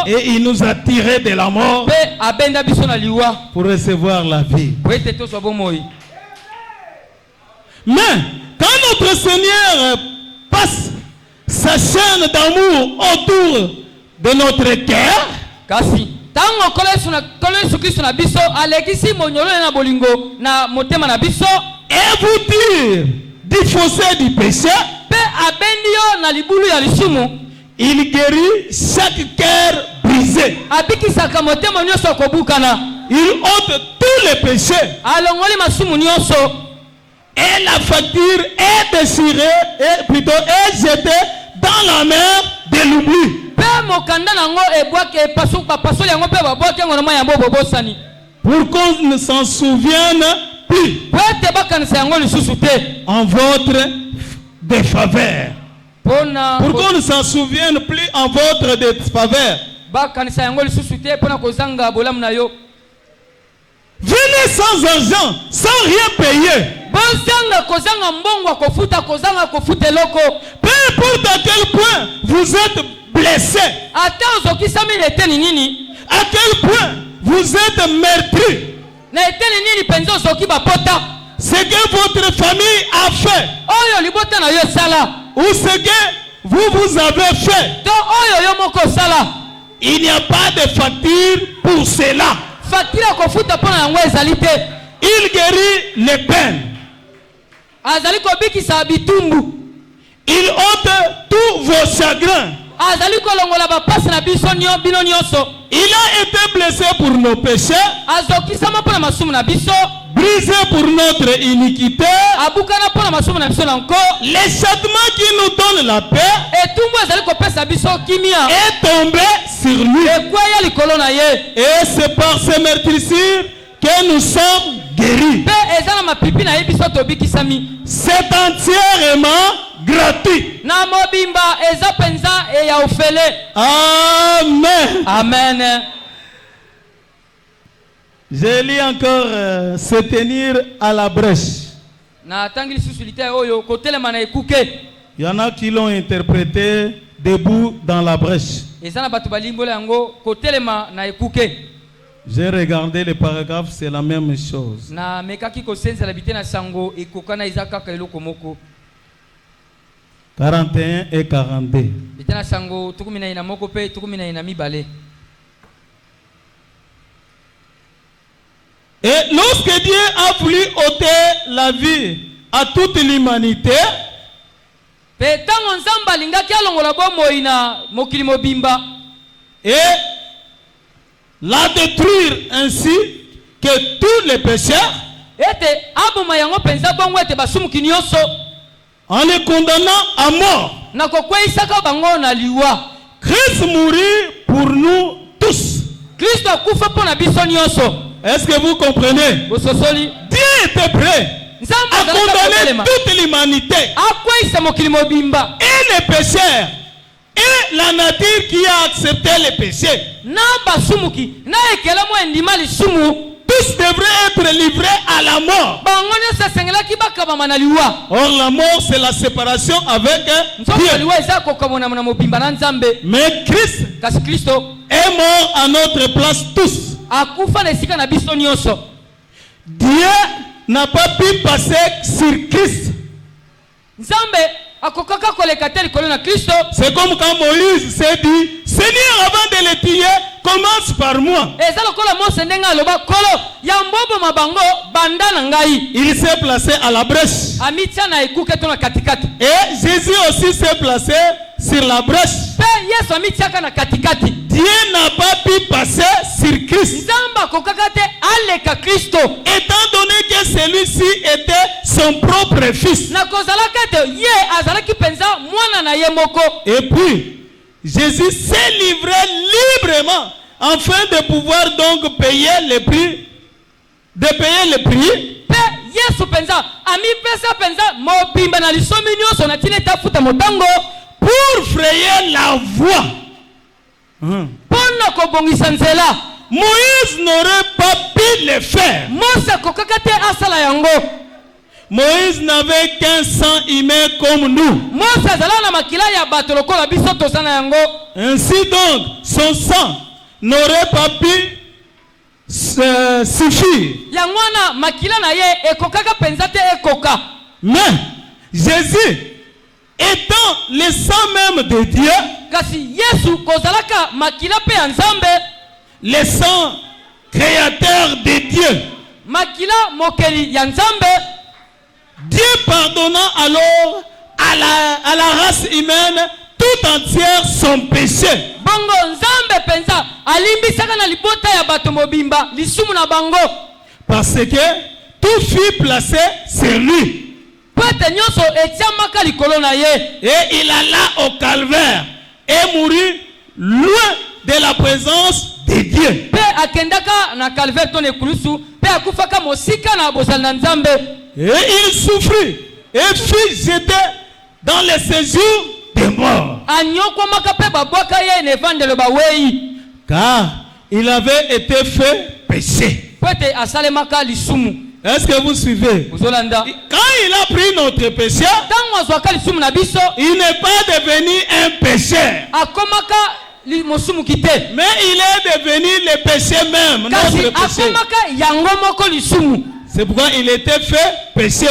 Et il nous a tirés de la mort pour recevoir la vie. Mais quand notre Seigneur passe sa chaîne d'amour autour de notre cœur, et vous tire du fossé du péché, il guérit chaque cœur brisé. Il ôte tous les péchés. Et la facture est déchirée, plutôt est jetée dans la mer de l'oubli. Pour qu'on ne s'en souvienne plus en votre défaveur. Pour qu'on ne s'en souvienne plus en votre défaveur. Venez sans argent, sans rien payer. Peu importe à quel point vous êtes blessé, à quel point vous êtes meurtri, ce que votre famille a fait, ou ce que vous avez fait, il n'y a pas de facture pour cela. Il guérit les peines. Il ôte tous vos chagrins. Il a été blessé pour nos péchés, brisé pour notre iniquité. Le châtiment qui nous donne la paix est tombé sur lui. Et c'est par ces meurtrissures que nous sommes guéri. C'est entièrement gratuit. Amen. Amen. Je lis encore se tenir à la brèche. Il y en a qui l'ont interprété debout dans la brèche. J'ai regardé les paragraphes, c'est la même chose. 41 et 42. Et lorsque Dieu a voulu ôter la vie à toute l'humanité, et la détruire ainsi que tous les pécheurs, en les condamnant à mort, Christ mourut pour nous tous. Est-ce que vous comprenez? Dieu était prêt à condamner toute l'humanité et les pécheurs et la nature qui a accepté les péchés. Tous devraient être livrés à la mort. Or la mort c'est la séparation avec Dieu. Mais Christ est mort à notre place tous. Dieu n'a pas pu passer sur Christ. C'est comme quand Moïse s'est dit, Seigneur, avant de le tuer, commence par moi. Il s'est placé à la brèche. Et Jésus aussi s'est placé sur la brèche. Dieu n'a pas pu passer sur Christ. Étant donné que celui-ci était son propre fils. Et puis, Jésus s'est livré librement afin de pouvoir donc payer le prix. De payer le prix. Pour frayer la voie. Moïse n'aurait pas pu le faire. Moïse n'avait qu'un sang humain comme nous. Ainsi donc, son sang n'aurait pas pu suffire. Mais Jésus, étant le sang même de Dieu, le sang créateur de Dieu, Dieu pardonna alors à la race humaine tout entière son péché. Parce que tout fut placé sur lui. Et il alla au calvaire et mourut loin de la présence de Dieu. Et il souffrit et fut jeté dans le séjour des morts. Car il avait été fait péché. Est-ce que vous suivez? Quand il a pris notre péché, il n'est pas devenu un pécheur. Mais il est devenu le péché même. Notre péché. C'est pourquoi il était fait péché.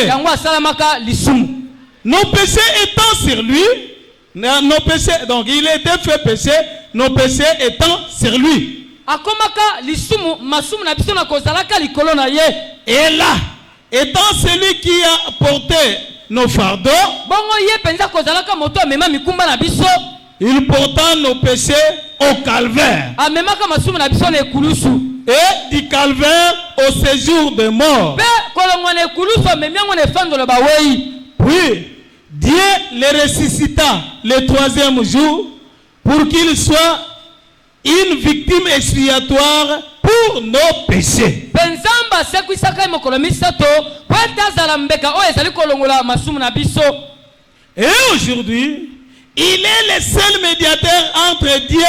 Nos péchés étant sur lui, nos péchés, donc il était fait péché, nos péchés étant sur lui. Et là, étant celui qui a porté nos fardeaux, il porta nos péchés au calvaire. Et du calvaire au séjour des morts. Puis Dieu le ressuscita le troisième jour pour qu'il soit une victime expiatoire pour pour nos péchés. Penzamba sekwisaka mokolo misato kweta zala mbeka o ezali kolongola masumu na biso. Et aujourd'hui, il est le seul médiateur entre Dieu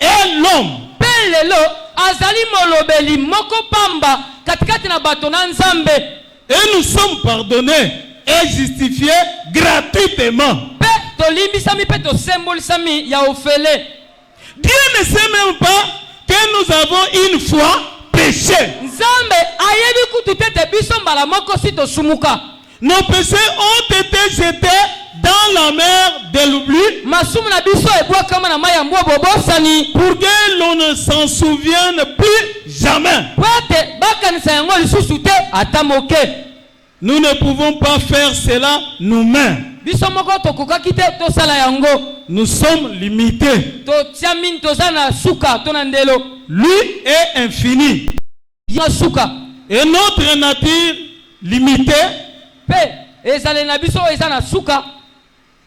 et l'homme. Pelelo azali molobeli moko pamba katikati na bato na Nzambe. Et nous sommes pardonnés et justifiés gratuitement. Pe tolimbisami pe to sembolisami ya ofele. Dieu ne sait même pas que nous avons une fois péché. Nzambe ayebi kutu tete biso mbala moko si to sumuka. Nos péchés ont été jetés dans la mer de l'oubli Masumu na biso ebwa kama na maya mbwa bobosani pour que l'on ne s'en souvienne plus jamais. Pwete bakanisa yango lisusu te ata moke. Nous ne pouvons pas faire cela nous-mêmes. Biso moko tokokaki te tosala yango. Nous sommes limités. Totia mini toza na suka to na ndelo. Lui est infini. Ya suka. Et notre nature limitée, Pe ezale na biso eza na suka.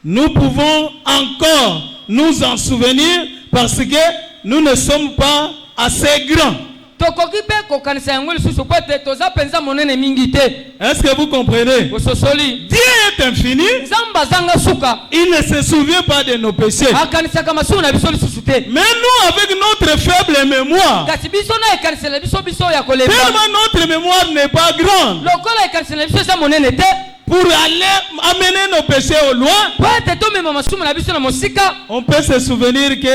nous pouvons encore nous en souvenir parce que nous ne sommes pas assez grands. Tokoki pe kokanisa yango lisusu pwete toza penza monene mingi te. Est-ce que vous comprenez? Ososoli. Dieu est infini. Nzamba zanga suka. Il ne se souvient pas de nos péchés. Akanisa kama sumu na biso lisusu te. Mais nous, avec notre faible mémoire, Kasi biso na ekanisa na biso biso ya kolemba. tellement notre mémoire n'est pas grande Lokola ekanisa na biso eza monene te. pour aller amener nos péchés au loin, Pwete to mema masumu na biso na mosika. on peut se souvenir que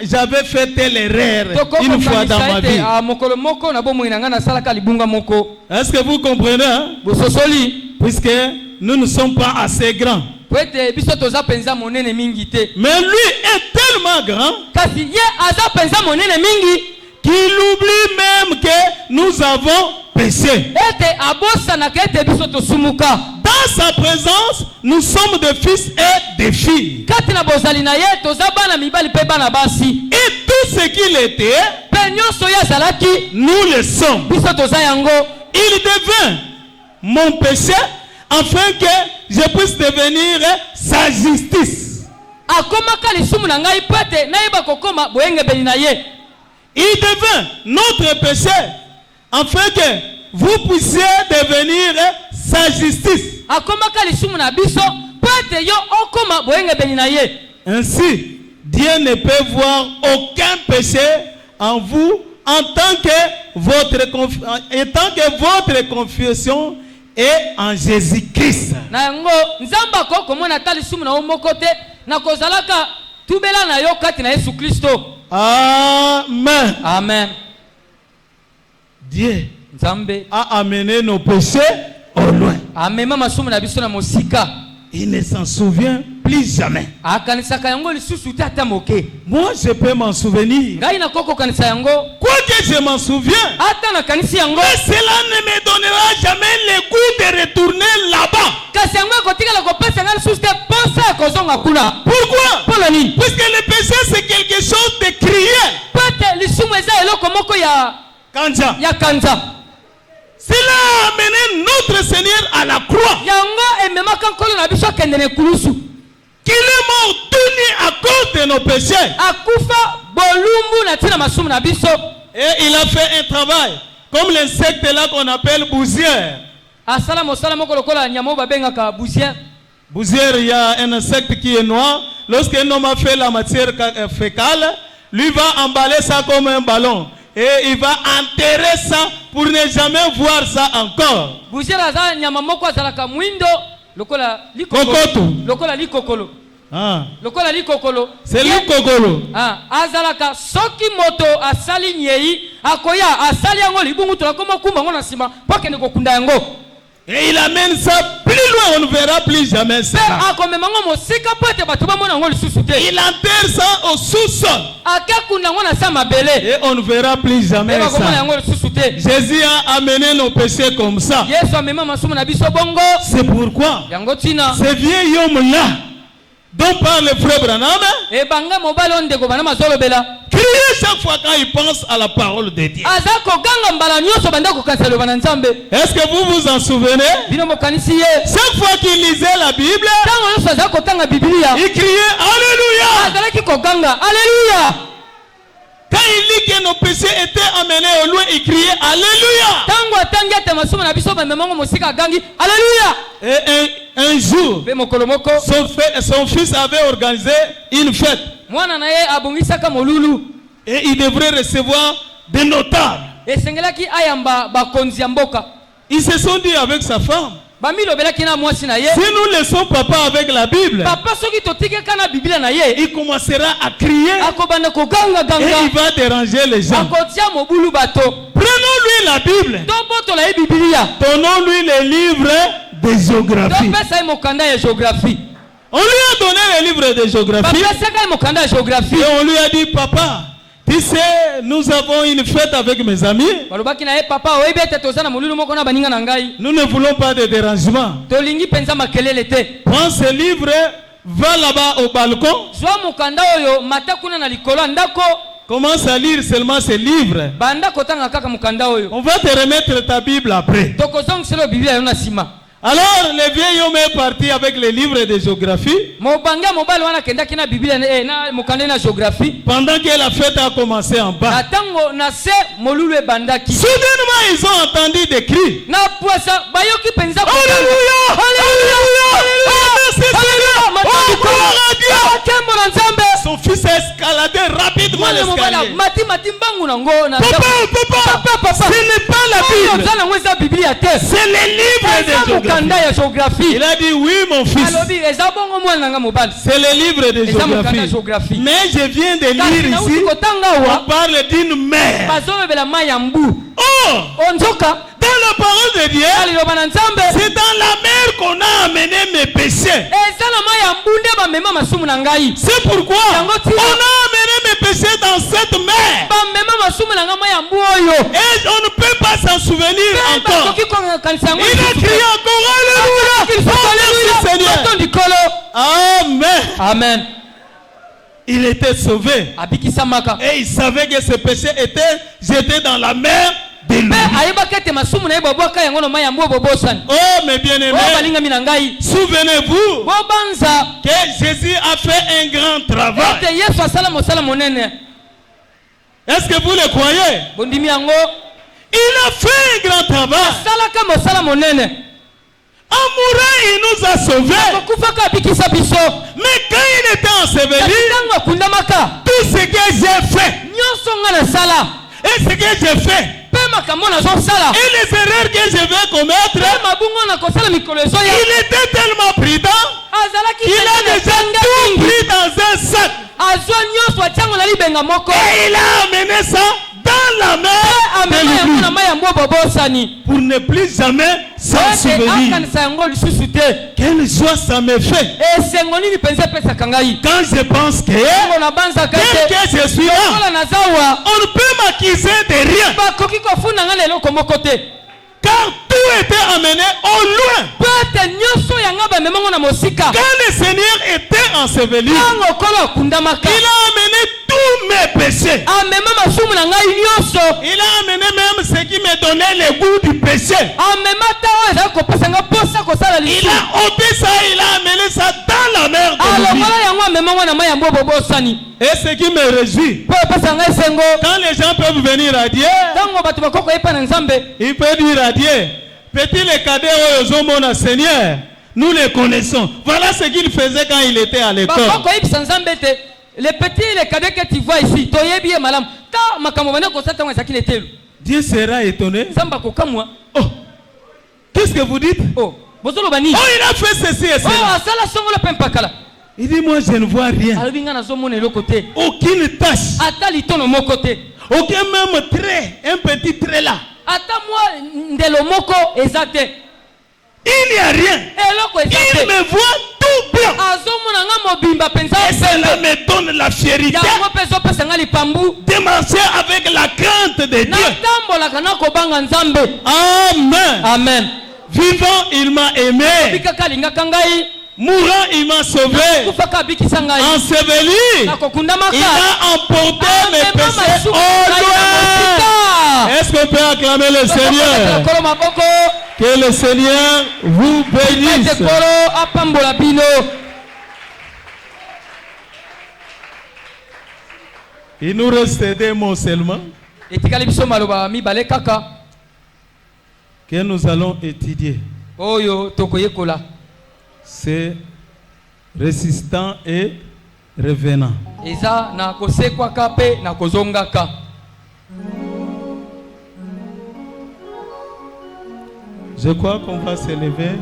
j'avais fait telle erreur une fois dans ma vie. Mokolo moko na bomoi na nga na salaka libunga moko. Est-ce que vous comprenez? Hein? Bososoli. Puisque nous ne sommes pas assez grands. Pwete biso toza penza monene mingi te. Mais lui est tellement grand Kasi ye aza penza monene mingi. qu'il oublie même que nous avons péché. Ete abosa na kete biso to sumuka. Dans sa présence, nous sommes des fils et des filles. Kati na bozali na ye toza bana mibali pe bana basi. Et tout ce qu'il était, Pe nyonso ya zalaki nous le sommes. biso toza yango. Il devint mon péché afin que je puisse devenir sa justice. Akomaka lisumu na ngai pete na yeba kokoma boyengebeli na ye. Il devint notre péché afin que vous puissiez devenir sa justice. Akomaka lisumu na biso pete yo okoma boyengebeli na ye. Ainsi, Dieu ne peut voir aucun péché en vous en tant que votre confession est en Jésus-Christ. Na yango nzamba ko komona ta lisumu na omoko te na kozalaka tubela na yo kati na Yesu Kristo. Amen. Amen. Dieu Nzambe a amené nos péchés au loin. amema masumu na biso na mosika. Il ne s'en souvient plus jamais. Akanisaka yango lisusu te ata moke. Moi, je peux m'en souvenir. Ngai na koko kanisa yango Quoique je m'en souviens, ata na kanisi yango. mais cela ne me donnera jamais le goût de retourner là-bas. Kasi yango ekotikala kopesa ngai lisusu te posa ya kozonga kuna. Pourquoi? Mpola nini? Puisque le péché, c'est quelque chose de crié. Pete lisumu eza eloko moko ya Kanja. kanza. Cela a amené notre Seigneur à la croix. Yango ememaka nkolo na biso akende na ekulusu. Qu'il est mort tout nu à cause de nos péchés. Akufa bolumbu na tina masumu na biso. Et il a fait un travail. Comme l'insecte là qu'on appelle bousière. Asala mosala moko lokola nyamo babengaka bousière. Bousière, il y a un insecte qui est noir. Lorsqu'un homme a fait la matière fécale, lui va emballer ça comme un ballon. Et il va enterrer ça pour ne jamais voir ça encore. Bousière aza nyama moko azalaka mwindo lokola likokolo. Kokoto. Lokola likokolo. Ah. Lokola likokolo. C'est l'ikokolo. Ah, azalaka soki moto asali nyei akoya asali yango libungu to akoma kumba ngona sima poke ne kokunda yango. Et il amène ça plus loin, on ne verra plus jamais ça. Il enterre ça au sous-sol. Et on ne verra plus jamais ça. Jésus a amené nos péchés comme ça. C'est pourquoi ce vieil homme-là, dont parle le frère Branham, crie chaque fois quand il pense à la parole de Dieu. Est-ce que vous vous en souvenez? Chaque fois qu'il lisait la Bible, il criait Alléluia. Quand il dit que nos péchés étaient amenés au loin, il criait Alléluia. Et un jour, son fils avait organisé une fête. Et il devrait recevoir des notables. Ils se sont dit avec sa femme, si nous laissons papa avec la Bible, il commencera à crier et il va déranger les gens. Prenons-lui la Bible, donnons-lui les livres de géographie. On lui a donné les livres de géographie et on lui a dit, papa, tu sais, nous avons une fête avec mes amis. Nous ne voulons pas de dérangement. Prends ce livre, va là-bas au balcon. Commence à lire seulement ces livres. On va te remettre ta Bible après. Alors le vieil homme est parti avec les livres de géographie. Pendant que la fête a commencé en bas, soudainement ils ont entendu des cris. Alléluia! Son fils a escaladé rapidement l'escalier. Papa, ce n'est pas la Bible, c'est les livres de géographie. Il a dit oui mon fils, c'est les livres de géographie. Mais je viens de lire ici, on parle d'une mer. Oh! Dans la parole de Dieu, c'est dans la mer qu'on a amené mes péchés. C'est pourquoi on a amené mes péchés dans cette mer. Et on ne peut pas s'en souvenir encore. Il a crié encore Alléluia. Amen. Amen. Il était sauvé. Et il savait que ses péchés étaient jetés dans la mer. Oh mes bien-aimés, souvenez-vous que Jésus a fait un grand travail. Est-ce que vous le croyez? Il a fait un grand travail. En mourant, il nous a sauvés. Mais quand il était enseveli, tout ce que j'ai fait, et ce que j'ai fait, et les erreurs que je vais commettre, il était tellement prudent qu'il a déjà tout pris dans un sac. Et il a amené ça dans la mer pour ne plus jamais s'en souvenir. Quelle joie ça me fait quand je pense que tel que je suis là, on ne peut m'accuser de rien, car tout était amené au loin. Quand le Seigneur était enseveli, il a amené tous mes péchés. Il a amené même ce qui me donnait le goût du péché. Il a ôté ça, il a amené ça dans la mer de l'oubli. Et ce qui me réjouit, quand les gens peuvent venir à Dieu, ils peuvent dire à Dieu, petit le cadet au mon Seigneur, nous les connaissons. Voilà ce qu'il faisait quand il était à l'école. Les petits et les cadets que tu vois ici, Dieu sera étonné. Oh, qu'est-ce que vous dites? Oh, il a fait ceci et cela. Il dit, moi je ne vois rien. Aucune tache. Aucun même trait. Un petit trait là. Il n'y a rien. Il me voit tout blanc. Et cela me donne la fierté de marcher avec la crainte de Dieu. Amen. Amen. Vivant, il m'a aimé. Mourant, il m'a sauvé. Enseveli, il a emporté mes péchés au loin. Est-ce qu'on peut acclamer le Seigneur? Que le Seigneur vous bénisse. Il nous reste 2 mots seulement etikali biso maloba mibale kaka que nous allons étudier. oyo tokoyekola. C'est résistant et revenant. Eza na kosekwaka pe na kozongaka. Je crois qu'on va se lever.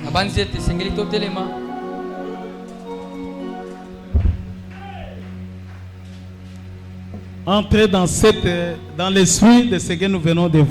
Abanzi ete sengeli totelema. Entrer dans l'esprit de ce que nous venons de voir.